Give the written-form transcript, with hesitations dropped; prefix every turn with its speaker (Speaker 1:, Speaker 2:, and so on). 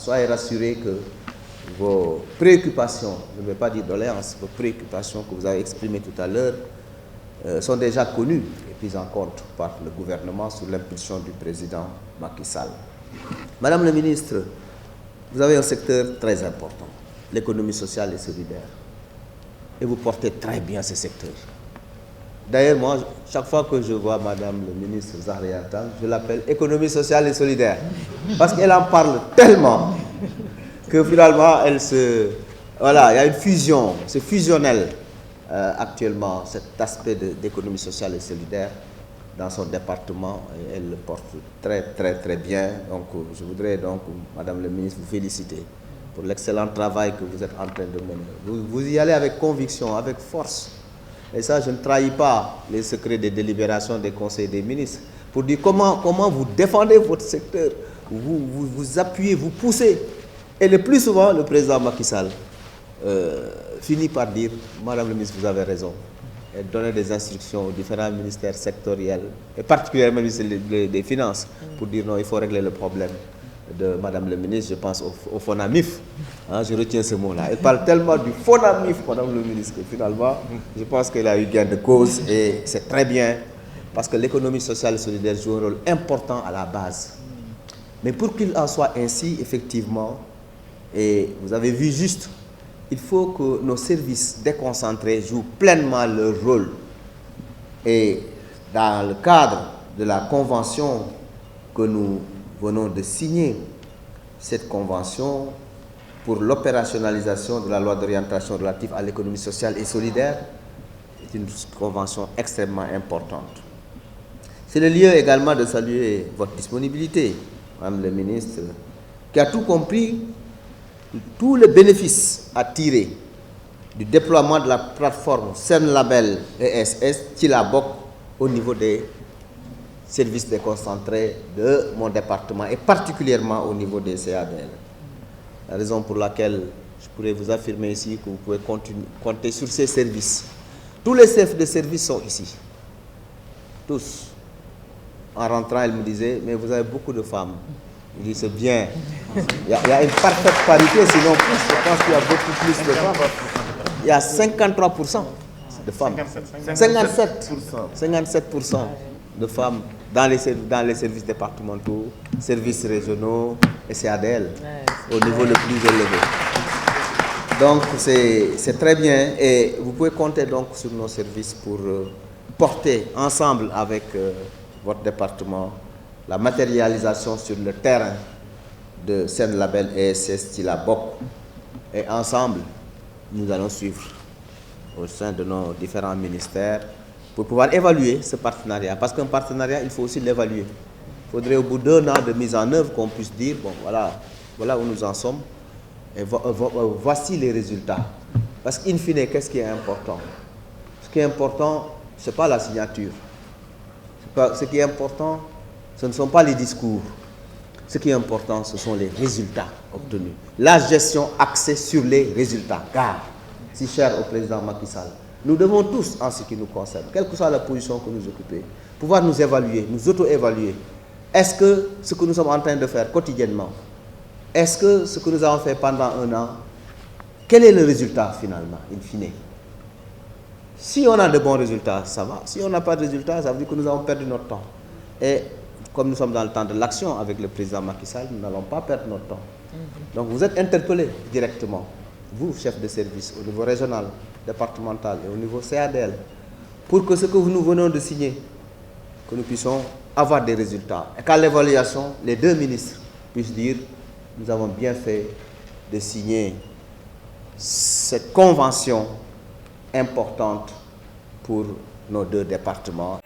Speaker 1: soyez rassurés que vos préoccupations, je ne vais pas dire doléances, vos préoccupations que vous avez exprimées tout à l'heure sont déjà connues et prises en compte par le gouvernement sous l'impulsion du président Macky Sall. Madame la ministre, vous avez un secteur très important, l'économie sociale et solidaire. Et vous portez très bien ce secteur. D'ailleurs, moi, chaque fois que je vois Madame le ministre Zahra Iyane, je l'appelle économie sociale et solidaire. Parce qu'elle en parle tellement que finalement, voilà, il y a une fusion, c'est fusionnel actuellement, cet aspect d'économie sociale et solidaire dans son département. Et elle le porte très bien. Donc, je voudrais donc, Madame le ministre, vous féliciter pour l'excellent travail que vous êtes en train de mener. Vous y allez avec conviction, avec force. Et ça, je ne trahis pas les secrets des délibérations des conseils des ministres pour dire comment vous défendez votre secteur, vous appuyez, vous poussez. Et le plus souvent, le président Macky Sall finit par dire « Madame le ministre, vous avez raison ». Et donner des instructions aux différents ministères sectoriels, et particulièrement le ministère des Finances, pour dire non, il faut régler le problème de Madame le ministre, je pense au FONAMIF, hein, je retiens ce mot-là. Elle parle tellement du FONAMIF, Madame le ministre, que finalement, je pense qu'elle a eu gain de cause et c'est très bien, parce que l'économie sociale et solidaire joue un rôle important à la base. Mais pour qu'il en soit ainsi, effectivement, et vous avez vu juste, il faut que nos services déconcentrés jouent pleinement leur rôle. Et dans le cadre de la convention que nous venons de signer, cette convention pour l'opérationnalisation de la loi d'orientation relative à l'économie sociale et solidaire, c'est une convention extrêmement importante. C'est le lieu également de saluer votre disponibilité, Madame le ministre, qui a tout compris, tous les bénéfices à tirer du déploiement de la plateforme Sen-Label ESS Tchilabok au niveau des services déconcentrés de mon département et particulièrement au niveau des CADL. La raison pour laquelle je pourrais vous affirmer ici que vous pouvez compter sur ces services. Tous les chefs de service sont ici. Tous. En rentrant, elle me disait, mais vous avez beaucoup de femmes. Je dis, c'est bien. Il y a une parfaite parité, sinon je pense qu'il y a beaucoup plus de femmes. Il y a 53% de femmes. 57% de femmes dans les services départementaux, services régionaux et CADL, au niveau le plus élevé. Donc c'est très bien et vous pouvez compter donc sur nos services pour porter ensemble avec votre département la matérialisation sur le terrain de Sen-Label ESS Tchilabok. Et ensemble, nous allons suivre au sein de nos différents ministères pour pouvoir évaluer ce partenariat. Parce qu'un partenariat, il faut aussi l'évaluer. Il faudrait au bout d'1 an de mise en œuvre qu'on puisse dire, bon voilà où nous en sommes et voici les résultats. Parce qu'in fine, qu'est-ce qui est important? Ce qui est important, ce n'est pas la signature. Ce qui est important, ce ne sont pas les discours. Ce qui est important, ce sont les résultats obtenus. La gestion axée sur les résultats. Car, si cher au président Macky Sall, nous devons tous, en ce qui nous concerne, quelle que soit la position que nous occupons, pouvoir nous évaluer, nous auto-évaluer. Est-ce que ce que nous sommes en train de faire quotidiennement, est-ce que ce que nous avons fait pendant 1 an, quel est le résultat finalement, in fine? Si on a de bons résultats, ça va. Si on n'a pas de résultats, ça veut dire que nous avons perdu notre temps. Et comme nous sommes dans le temps de l'action avec le président Macky Sall, nous n'allons pas perdre notre temps. Donc vous êtes interpellés directement, vous, chef de service, au niveau régional, départemental et au niveau CADL, pour que ce que nous venons de signer, que nous puissions avoir des résultats. Et qu'à l'évaluation, les 2 ministres puissent dire, nous avons bien fait de signer cette convention importante pour nos 2 départements.